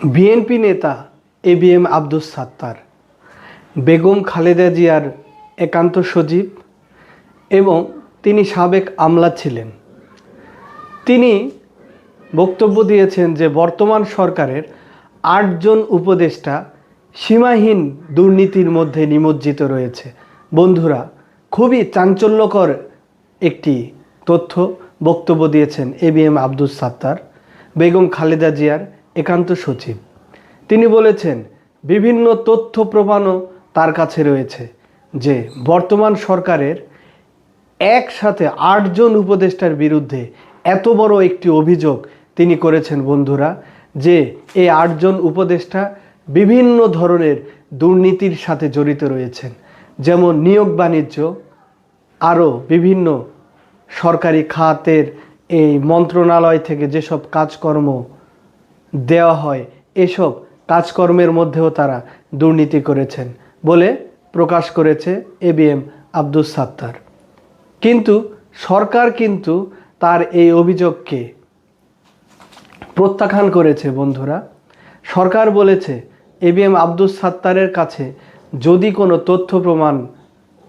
BNP নেতা ABM Abdus Sattar, Begum Khaleda জিয়ার একান্ত সচিব এবং তিনি সাবেক আমলা ছিলেন। তিনি বক্তব্য দিয়েছেন যে বর্তমান সরকারের ৮ জন উপদেষ্টা সীমাহীন দুর্নীতির মধ্যে নিমজ্জিত রয়েছে। বন্ধুরা, খুবই চাঞ্চল্যকর একটি তথ্য বক্তব্য দিয়েছেন এবিএম আব্দুস সাত্তার, বেগম খালেদা জিয়ার একান্ত সচিব। তিনি বলেছেন বিভিন্ন তথ্য প্রমাণও তার কাছে রয়েছে যে বর্তমান সরকারের একসাথে ৮ জন উপদেষ্টার বিরুদ্ধে এত বড় একটি অভিযোগ তিনি করেছেন। বন্ধুরা, যে এই ৮ জন উপদেষ্টা বিভিন্ন ধরনের দুর্নীতির সাথে জড়িত রয়েছেন, যেমন নিয়োগ বাণিজ্য, আরও বিভিন্ন সরকারি খাতের এই মন্ত্রণালয় থেকে যেসব কাজকর্ম দেওয়া হয়, এসব কাজকর্মের মধ্যেও তারা দুর্নীতি করেছেন বলে প্রকাশ করেছে এবিএম আব্দুস সাত্তার। কিন্তু সরকার কিন্তু তার এই অভিযোগকে প্রত্যাখ্যান করেছে। বন্ধুরা, সরকার বলেছে এবিএম আব্দুস সাত্তারের কাছে যদি কোনো তথ্য প্রমাণ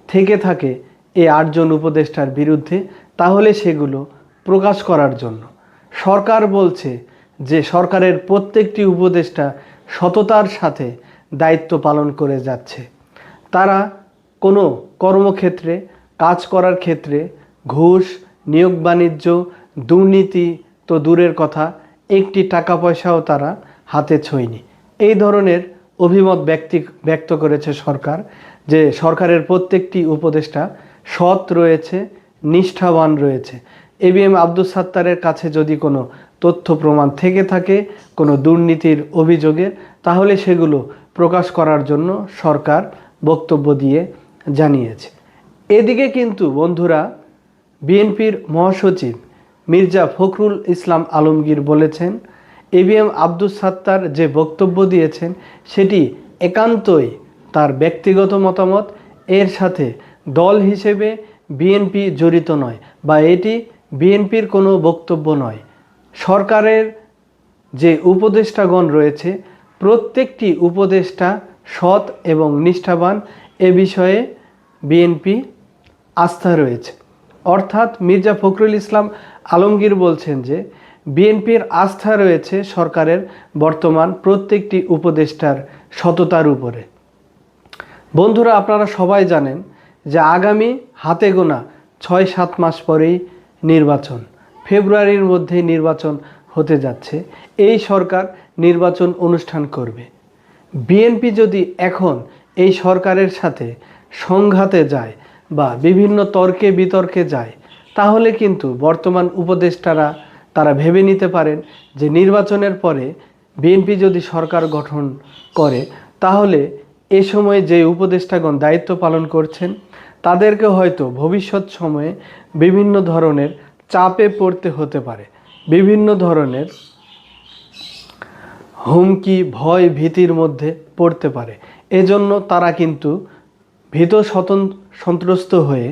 থেকে থাকে এই ৮ জন উপদেষ্টার বিরুদ্ধে, তাহলে সেগুলো প্রকাশ করার জন্য। সরকার বলছে যে সরকারের প্রত্যেকটি উপদেষ্টা সততার সাথে দায়িত্ব পালন করে যাচ্ছে। তারা কোনো কর্মক্ষেত্রে কাজ করার ক্ষেত্রে ঘুষ, নিয়োগ বাণিজ্য, দুর্নীতি তো দূরের কথা, একটি টাকা পয়সাও তারা হাতে ছোঁয়নি। এই ধরনের অভিমত ব্যক্ত করেছে সরকার, যে সরকারের প্রত্যেকটি উপদেষ্টা সৎ রয়েছে, নিষ্ঠাবান রয়েছে। এবিএম আব্দুস সাত্তারের কাছে যদি কোনো তথ্য প্রমাণ থেকে থাকে কোনো দুর্নীতির অভিযোগের, তাহলে সেগুলো প্রকাশ করার জন্য সরকার বক্তব্য দিয়ে জানিয়েছে। এদিকে কিন্তু বন্ধুরা, বিএনপির মহাসচিব মির্জা ফখরুল ইসলাম আলমগীর বলেছেন এবিএম আব্দুস সাত্তার যে বক্তব্য দিয়েছেন সেটি একান্তই তার ব্যক্তিগত মতামত, এর সাথে দল হিসেবে বিএনপি জড়িত নয় বা এটি বিএনপির কোনো বক্তব্য নয়। সরকারের যে উপদেষ্টাগণ রয়েছে প্রত্যেকটি উপদেষ্টা সৎ এবং নিষ্ঠাবান, এ বিষয়ে বিএনপি আস্থা রয়েছে। অর্থাৎ মির্জা ফখরুল ইসলাম আলমগীর বলছেন যে বিএনপির আস্থা রয়েছে সরকারের বর্তমান প্রত্যেকটি উপদেষ্টার সততার উপরে। বন্ধুরা, আপনারা সবাই জানেন যে আগামী হাতে গোনা ৬-৭ মাস পরেই নির্বাচন, ফেব্রুয়ারির মধ্যে নির্বাচন হতে যাচ্ছে। এই সরকার নির্বাচন অনুষ্ঠান করবে। বিএনপি যদি এখন এই সরকারের সাথে সংঘাতে যায় বা বিভিন্ন তর্কে বিতর্কে যায়, তাহলে কিন্তু বর্তমান উপদেষ্টারা তারা ভেবে নিতে পারেন যে নির্বাচনের পরে বিএনপি যদি সরকার গঠন করে, তাহলে এ সময়ে যে উপদেষ্টাগণ দায়িত্ব পালন করছেন তাদেরকে হয়তো ভবিষ্যৎ সময়ে বিভিন্ন ধরনের চাপে পড়তে হতে পারে, বিভিন্ন ধরনের হুমকি, ভয়, ভীতির মধ্যে পড়তে পারে। এজন্য তারা কিন্তু ভীত সন্ত্রস্ত হয়ে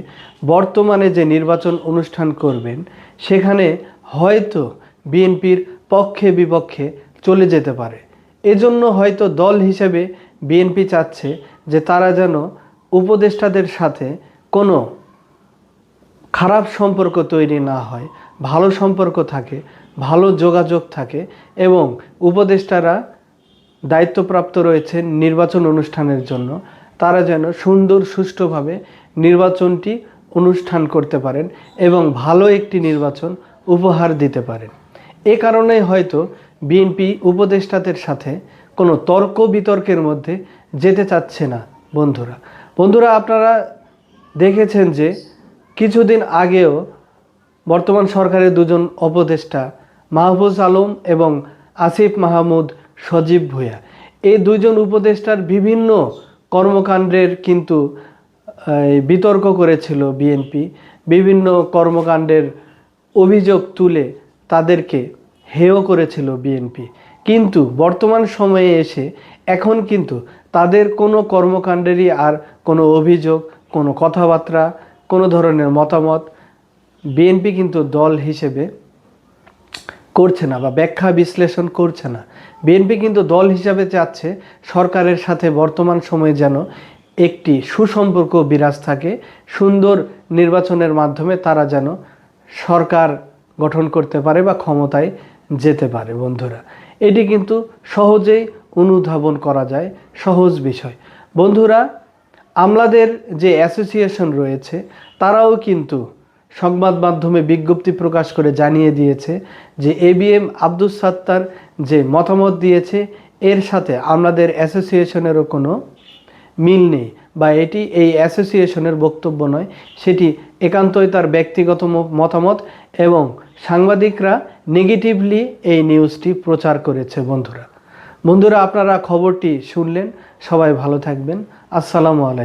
বর্তমানে যে নির্বাচন অনুষ্ঠান করবেন সেখানে হয়তো বিএনপির পক্ষে বিপক্ষে চলে যেতে পারে। এজন্য হয়তো দল হিসেবে বিএনপি চাচ্ছে যে তারা যেন উপদেষ্টাদের সাথে কোনো খারাপ সম্পর্ক তৈরি না হয়, ভালো সম্পর্ক থাকে, ভালো যোগাযোগ থাকে এবং উপদেষ্টারা দায়িত্বপ্রাপ্ত রয়েছেন নির্বাচন অনুষ্ঠানের জন্য, তারা যেন সুন্দর সুষ্ঠুভাবে নির্বাচনটি অনুষ্ঠান করতে পারেন এবং ভালো একটি নির্বাচন উপহার দিতে পারেন। এ কারণেই হয়তো বিএনপি উপদেষ্টাদের সাথে কোনো তর্ক বিতর্কের মধ্যে যেতে চাচ্ছে না। বন্ধুরা, আপনারা দেখেছেন যে কিছুদিন আগেও বর্তমান সরকারের 2 জন উপদেষ্টা মাহফুজ আলম এবং আসিফ মাহমুদ সজীব ভুঁইয়া, এই 2 জন উপদেষ্টার বিভিন্ন কর্মকাণ্ডের কিন্তু বিতর্ক করেছিল বিএনপি। বিভিন্ন কর্মকাণ্ডের অভিযোগ তুলে তাদেরকে হেয় করেছিল বিএনপি। কিন্তু বর্তমান সময়ে এসে এখন কিন্তু তাদের কোনো কর্মকাণ্ডেরই আর কোনো অভিযোগ, কোনো কথাবার্তা, কোনো ধরনের মতামত বিএনপি কিন্তু দল হিসেবে করছে না বা ব্যাখ্যা বিশ্লেষণ করছে না। বিএনপি কিন্তু দল হিসাবে চাচ্ছে সরকারের সাথে বর্তমান সময়ে যেন একটি সুসম্পর্ক বিরাজ থাকে, সুন্দর নির্বাচনের মাধ্যমে তারা যেন সরকার গঠন করতে পারে বা ক্ষমতায় যেতে পারে। বন্ধুরা, এটি কিন্তু সহজেই অনুধাবন করা যায়, সহজ বিষয়। বন্ধুরা, আমলাদের যে অ্যাসোসিয়েশন রয়েছে তারাও কিন্তু সংবাদ মাধ্যমে বিজ্ঞপ্তি প্রকাশ করে জানিয়ে দিয়েছে যে এবিএম আব্দুস সাত্তার যে মতামত দিয়েছে এর সাথে আমলাদের অ্যাসোসিয়েশনেরও কোনো মিল নেই, বা এটি এই অ্যাসোসিয়েশনের বক্তব্য নয়, সেটি একান্তই তার ব্যক্তিগত মতামত, এবং সাংবাদিকরা নেগেটিভলি এই নিউজটি প্রচার করেছে। বন্ধুরা, আপনারা খবরটি শুনলেন, সবাই ভালো থাকবেন। আসসালামু আলাইকুম।